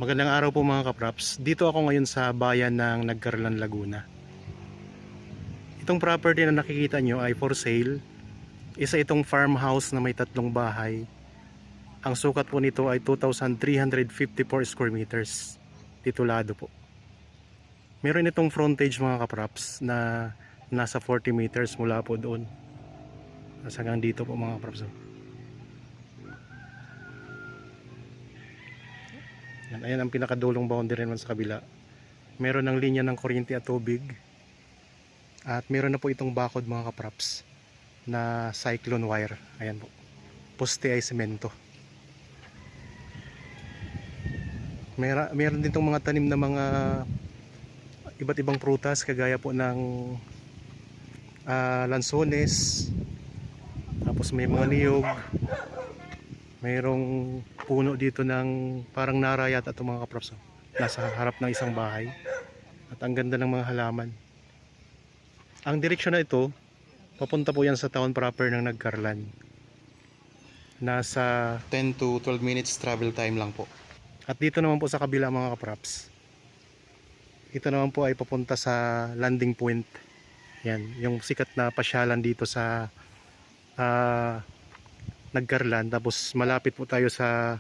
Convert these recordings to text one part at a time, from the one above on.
Magandang araw po mga kapraps. Dito ako ngayon sa bayan ng Nagcarlan, Laguna. Itong property na nakikita nyo ay for sale. Isa itong farmhouse na may 3 bahay. Ang sukat po nito ay 2,354 square meters. Titulado po. Meron itong frontage mga kapraps na nasa 40 meters mula po doon. Hanggang dito po mga kapraps. Ayan ang pinakadulong boundary naman sa kabila. Meron ng linya ng kuryente at tubig. At meron na po itong bakod mga kapraps na cyclone wire. Ayan po. Poste ay semento. Meron din itong mga tanim na mga iba't ibang prutas kagaya po ng lansones. Tapos may mga niyog. Mayroong puno dito ng parang narayat at mga kapraps. Nasa harap ng isang bahay. At ang ganda ng mga halaman. Ang direksyon na ito, papunta po yan sa town proper ng Nagcarlan. Nasa 10 to 12 minutes travel time lang po. At dito naman po sa kabila mga kapraps. Ito naman po ay papunta sa landing point. Yan, yung sikat na pasyalan dito sa Nagcarlan. Tapos malapit po tayo sa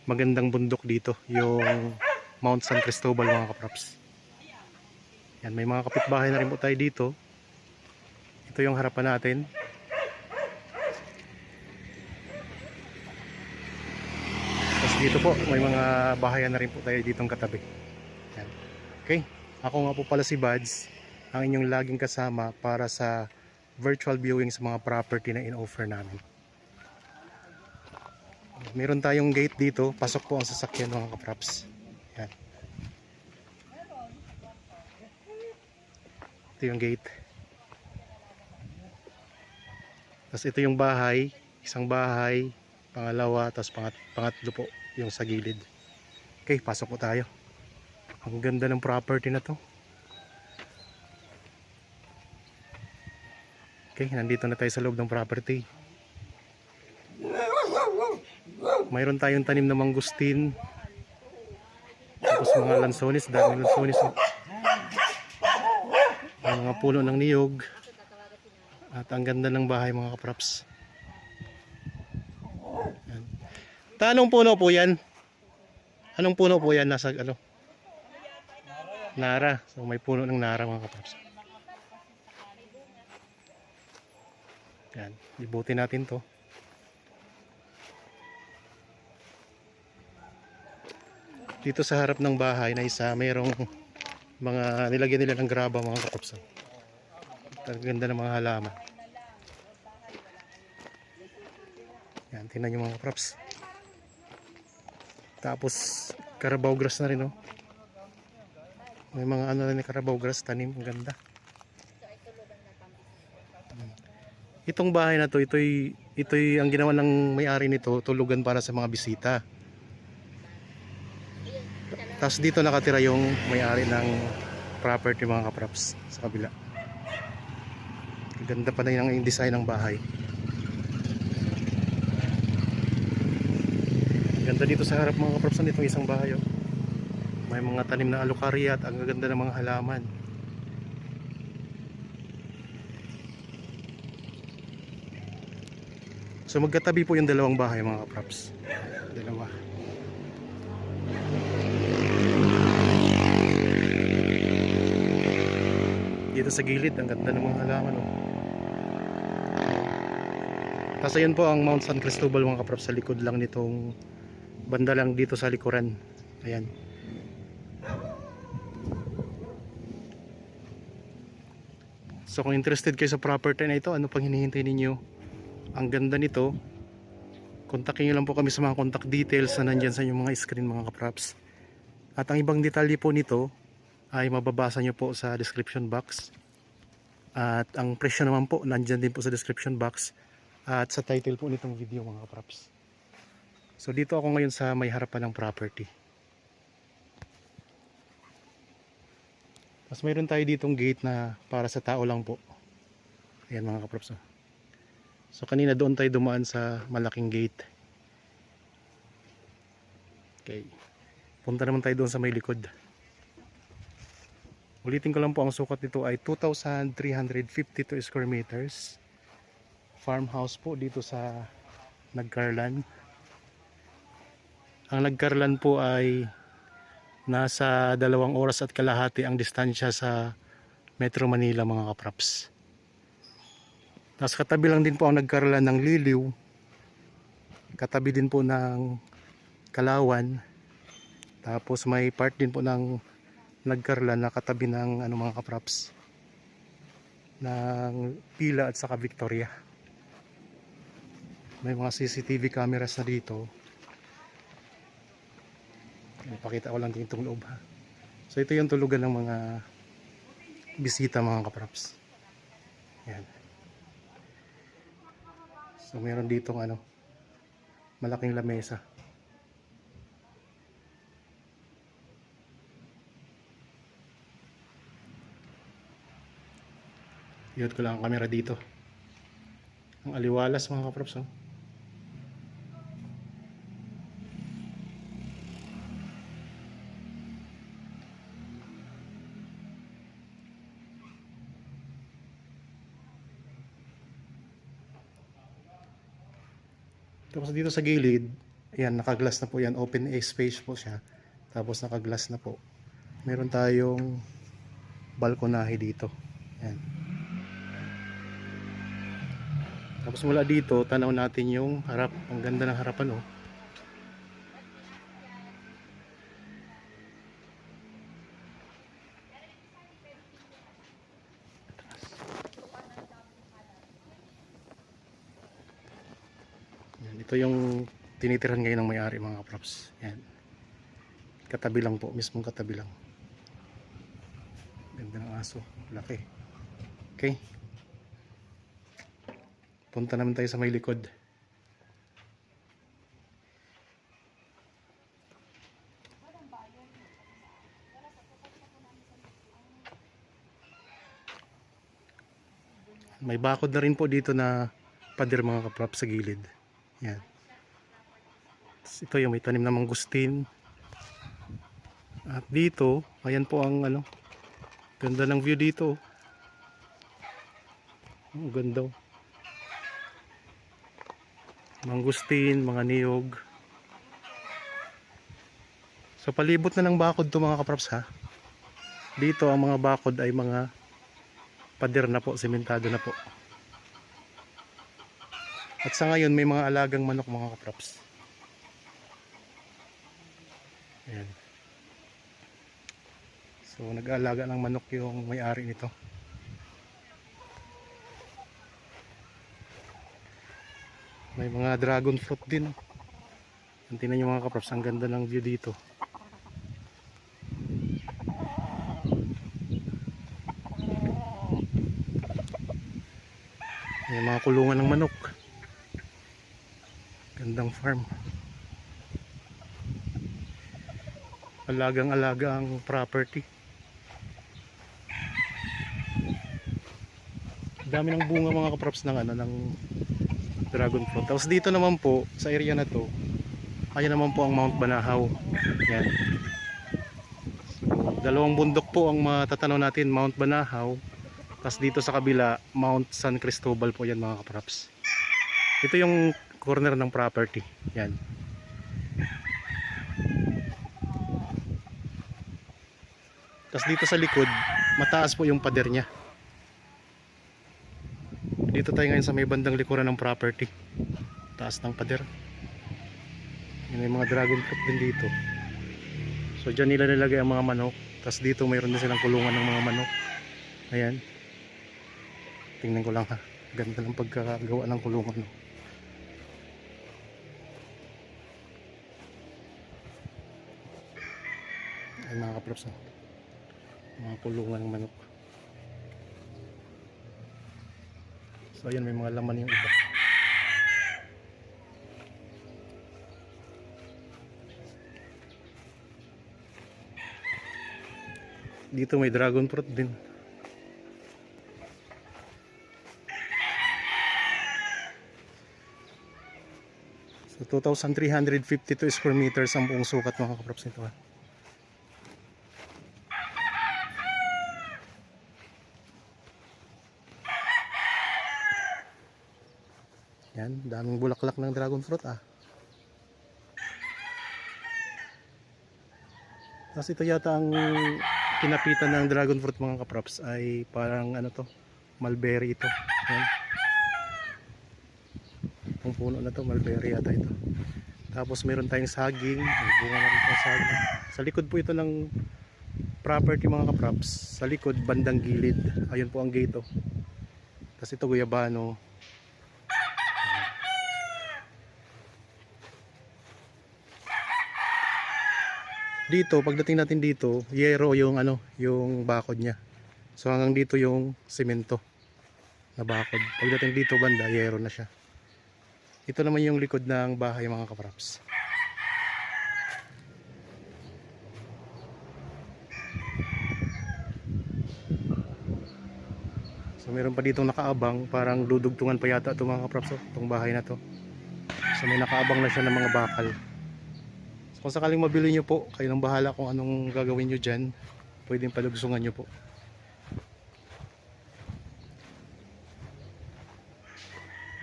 magandang bundok dito, yung Mount San Cristobal mga kapraps. Yan, may mga kapitbahay na rin po tayo dito. Ito yung harapan natin. Tapos dito po may mga bahayan na rin po tayo ditong katabi. Yan. Okay, ako nga po pala si Bads, ang inyong laging kasama para sa virtual viewing sa mga property na in-offer namin. Meron tayong gate dito, pasok po ang sasakyan mga kapraps. Yan. Ito yung gate. Tapos ito yung bahay, isang bahay, pangalawa, tapos pangatlo po yung sa gilid. Okay, pasok po tayo. Ang ganda ng property na to. Okay, nandito na tayo sa loob ng property. Mayroon tayong tanim na mangustin. Tapos mga lansones, daming lansones. May mga puno ng niyog. At ang ganda ng bahay mga kapraps. Anong puno po yan? Anong puno po yan? Nasa ano? Nara. So may puno ng nara mga kapraps. Yan, ibutin natin to. Dito sa harap ng bahay na isa, mayroong mga nilagyan nila ng graba mga kapraps. Ang ganda ng mga halaman. Yan, tingnan nyo mga kapraps. Tapos Carabao grass na rin, oh. May mga ano rin na Carabao grass, tanim, ang ganda. Itong bahay na to, ito'y ang ginawa ng may-ari nito, tulugan para sa mga bisita. Tapos dito nakatira yung may-ari ng property mga kapraps sa kabila. Ganda pa na yung design ng bahay. Ganda dito sa harap mga kapraps nitong isang bahay, oh. May mga tanim na alukarya at ang ganda ng mga halaman. So magkatabi po yung dalawang bahay mga kapraps. Dalawa. Dito sa gilid, ang ganda ng mga halaman, oh. Tapos ayun po ang Mount San Cristobal mga kapraps, sa likod lang nitong banda lang dito sa likuran. Ayan. So kung interested kayo sa property na ito, ano pang hinihintay ninyo? Ang ganda nito. Kontakin nyo lang po kami sa mga contact details na nandyan sa inyong mga screen mga kapraps. At ang ibang detalye po nito ay mababasa nyo po sa description box. At ang presyo naman po nandyan din po sa description box at sa title po nitong video mga kapraps. So dito ako ngayon sa may harapan ng property. Mas mayroon tayo ditong gate na para sa tao lang po. Ayan mga kapraps. So kanina doon tayo dumaan sa malaking gate. Okay. Punta naman tayo doon sa may likod. Ulitin ko lang po, ang sukat nito ay 2,352 square meters. Farmhouse po dito sa Nagcarlan. Ang Nagcarlan po ay nasa 2 oras at kalahati ang distansya sa Metro Manila, mga kapraps. Tapos katabi lang din po ang Nagcarlan ng Liliw. Katabi din po ng Kalawan. Tapos may part din po ng Nagcarlan na katabi ng mga kapraps, ng Pila at saka Victoria. May mga CCTV cameras na dito. Ipakita ko lang din itong loob, ha. So ito yung tulugan ng mga bisita, mga kapraps. Yan. So meron ditong malaking lamesa. Iot ko lang ang camera dito. Ang aliwalas, mga kaprops, oh. Tapos dito sa gilid, ayan, nakaglass na po yan. Open space po siya. Tapos nakaglass na po. Meron tayong balkonahe dito. Ayan. Tapos mula dito, tanaw natin yung harap. Ang ganda ng harapan, oh. Yan, ito yung tinitirahan ngayon ng may-ari, mga kaprops. Yan. Katabi lang po, mismong katabi lang. Ganda ng aso, laki. Okay. Punta naman tayo sa may likod. May bakod na rin po dito na pader, mga kaprop, sa gilid. Yan. Ito yung may tanim na mangustin. At dito, ayan po ang ganda ng view dito. Ang ganda. Mangustin, mga niyog. So palibot na ng bakod to, mga kaprops, ha. Dito ang mga bakod ay mga pader na po, sementado na po. At sa ngayon may mga alagang manok, mga kaprops. Ayan. So nag-aalaga ng manok yung may-ari nito. May mga dragon fruit din. Tingnan nyo, mga kaprops, ang ganda ng view dito. May mga kulungan ng manok. Gandang farm. Alagang-alaga ang property. Dami ng bunga, mga kaprops, ng dragon fruit. Tapos dito naman po sa area na to, ayan naman po ang Mount Banahaw. Yan. So, dalawang bundok po ang matatanaw natin, Mount Banahaw. Tapos dito sa kabila, Mount San Cristobal po yan, mga kaprops. Ito yung corner ng property. Yan. Tapos dito sa likod, mataas po yung pader niya. Dito tayo ngayon sa may bandang likuran ng property. Taas ng pader. May mga dragon fruit din dito. So dyan nila nilagay ang mga manok. Tapos dito mayroon din silang kulungan ng mga manok. Ayan. Tingnan ko lang, ha. Ganda ng pagkagawa ng kulungan. Ay, mga kaprops, mga kulungan ng manok. So ayan, may mga laman yung iba. Dito may dragon fruit din. So 2,352 square meters ang buong sukat, mga kaprops, nito, ha. Yan, daming bulaklak ng dragon fruit ah. Tapos ito yata ang kinapitan ng dragon fruit mga kaprops, ay parang ano to, mulberry ito. Yan. Itong puno na to, mulberry yata ito. Tapos meron tayong saging, may bunga na rin po saging. Sa likod po ito ng property mga kaprops, sa likod bandang gilid. Ayun po ang gate oh. Tapos ito guyabano. Dito, pagdating natin dito, yero yung ano, yung bakod niya. So hanggang dito yung semento na bakod. Pagdating dito banda, yero na siya. Ito naman yung likod ng bahay mga kapraps. So meron pa ditong nakaabang, parang dudugtungan pa yata ito mga kapraps, itong bahay na to. So may nakaabang na siya ng mga bakal. Kung sakaling mabili nyo po, kayo nang bahala kung anong gagawin nyo dyan. Pwedeng palugsungan nyo po.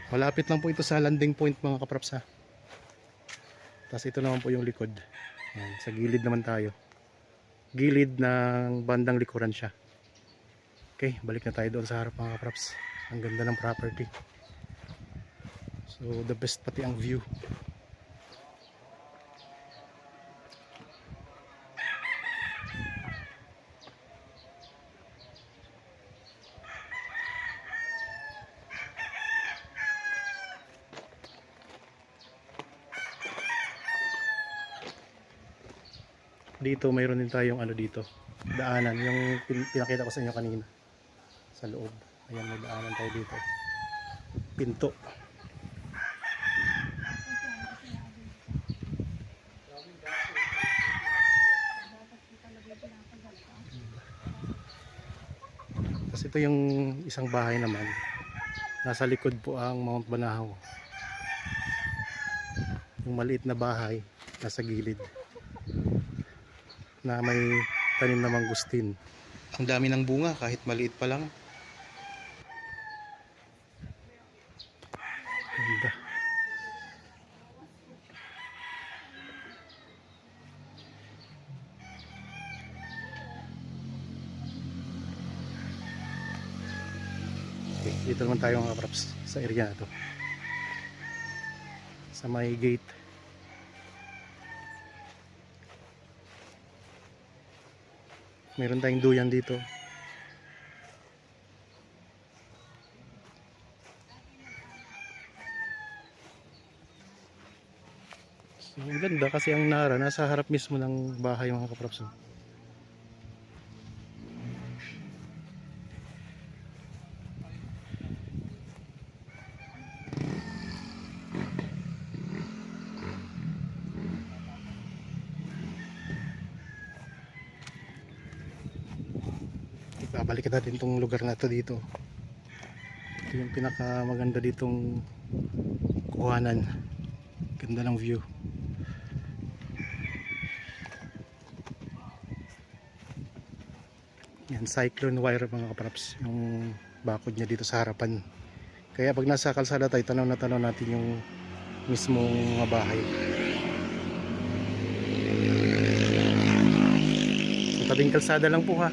Malapit lang po ito sa landing point mga kapraps ha. Tapos ito naman po yung likod. Ayan, sa gilid naman tayo. Gilid ng bandang likuran siya. Okay, balik na tayo doon sa harap mga kapraps. Ang ganda ng property. So the best pati ang view. Dito mayroon din tayong ano dito, daanan, yung pinakita ko sa inyo kanina sa loob. Ayan, may daanan tayo dito, pinto. Tapos ito yung isang bahay naman, nasa likod po ang Mount Banahaw. Yung maliit na bahay nasa gilid na may tanim na mangustin. Ang dami ng bunga kahit maliit pa lang. Ganda. Okay, dito naman tayo mga kapraps sa area na to. Sa may gate. Meron tayong duyan dito. So, ang ganda kasi ang Nara nasa harap mismo ng bahay mga kapraps. Babalikan natin itong lugar na ito dito. Ito yung pinaka maganda ditong kuhanan. Ganda ng view. Yan, cyclone wire mga kapraps, yung bakod niya dito sa harapan. Kaya pag nasa kalsada tayo, tanaw natin yung mismong bahay. So, tabing kalsada lang po ha.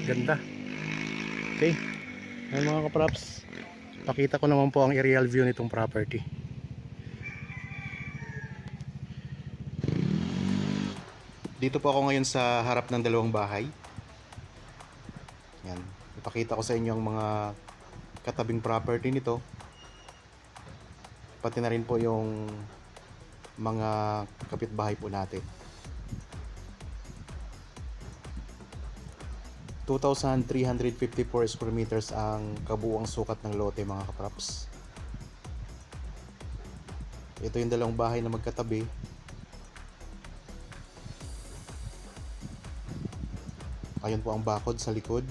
Ganda. Okay, ayun mga kapraps, pakita ko naman po ang aerial view nitong property. Dito po ako ngayon sa harap ng dalawang bahay. Yan, ipakita ko sa inyo ang mga katabing property nito, pati na rin po yung mga kapitbahay po natin. 2,354 square meters ang kabuuang sukat ng lote mga kapraps. Ito yung dalawang bahay na magkatabi. Ayun po ang bakod sa likod.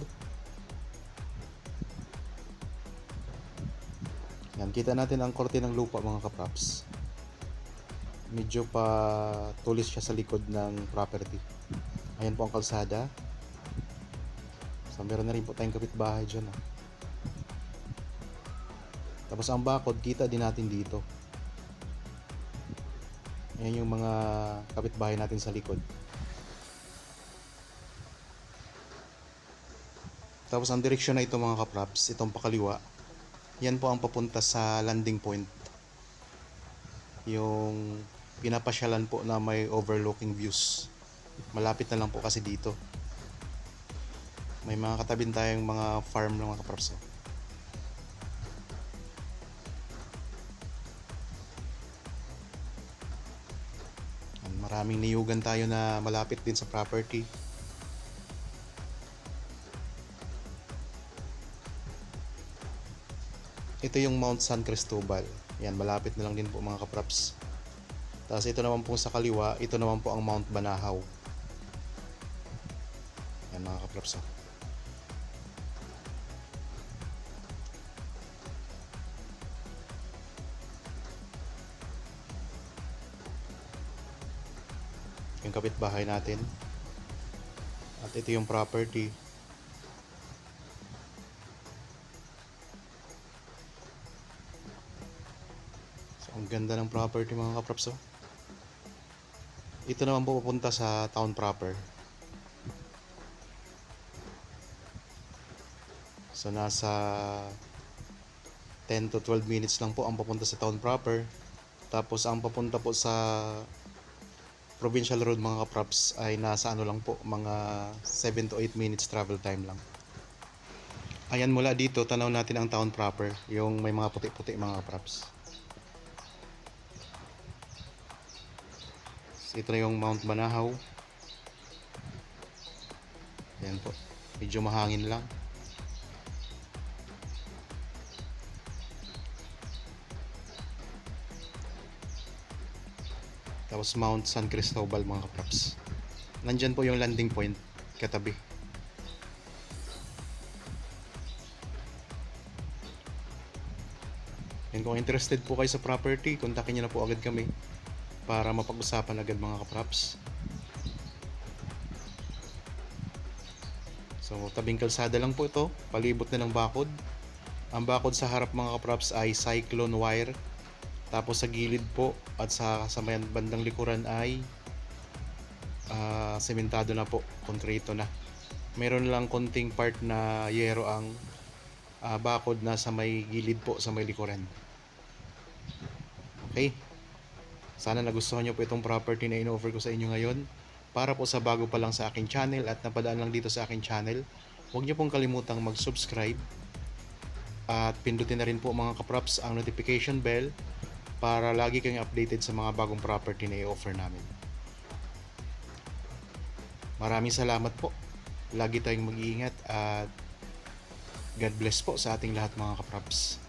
Yan, kita natin ang korte ng lupa mga kapraps. Medyo pa tulis siya sa likod ng property. Ayan po ang kalsada. So meron na rin po tayong kapitbahay dyan. Tapos ang bakod, kita din natin dito. Ayan yung mga kapitbahay natin sa likod. Tapos ang direksyon na ito mga kapraps, itong pakaliwa, yan po ang papunta sa landing point. Yung pinapasyalan po na may overlooking views. Malapit na lang po kasi dito. May mga katabing tayong mga farm ng mga kapraps. Maraming niyugan tayo na malapit din sa property. Ito yung Mount San Cristobal. Yan, malapit na lang din po mga kapraps. Tapos ito naman po sa kaliwa, ito naman po ang Mount Banahaw. Yan mga kapraps. Yung kapitbahay natin. At ito yung property. So, ang ganda ng property mga kapraps. Ito naman po pupunta sa town proper. So nasa 10 to 12 minutes lang po ang papunta sa town proper. Tapos ang papunta po sa Provincial Road mga kapraps ay nasa ano lang po, mga 7 to 8 minutes travel time lang. Ayan, mula dito tanaw natin ang town proper, yung may mga puti-puti mga kapraps. Ito na yung Mount Banahaw. Ayan po, medyo mahangin lang. Tapos Mount San Cristobal mga kapraps. Nandyan po yung landing point katabi. And kung interested po kayo sa property, kontakin nyo na po agad kami para mapag-usapan agad mga kapraps. So tabing kalsada lang po ito, palibot na ng bakod. Ang bakod sa harap mga kapraps ay cyclone wire. Tapos sa gilid po at sa bandang likuran ay sementado na po, konkreto na. Meron lang konting part na yero ang bakod na sa may gilid po, sa may likuran. Okay, sana nagustuhan nyo po itong property na in-offer ko sa inyo ngayon. Para po sa bago pa lang sa aking channel at napadaan lang dito sa aking channel, huwag nyo pong kalimutang mag-subscribe at pindutin na rin po mga kapraps ang notification bell para lagi kayong updated sa mga bagong property na i-offer namin. Maraming salamat po. Lagi tayong mag-iingat at God bless po sa ating lahat mga kapraps.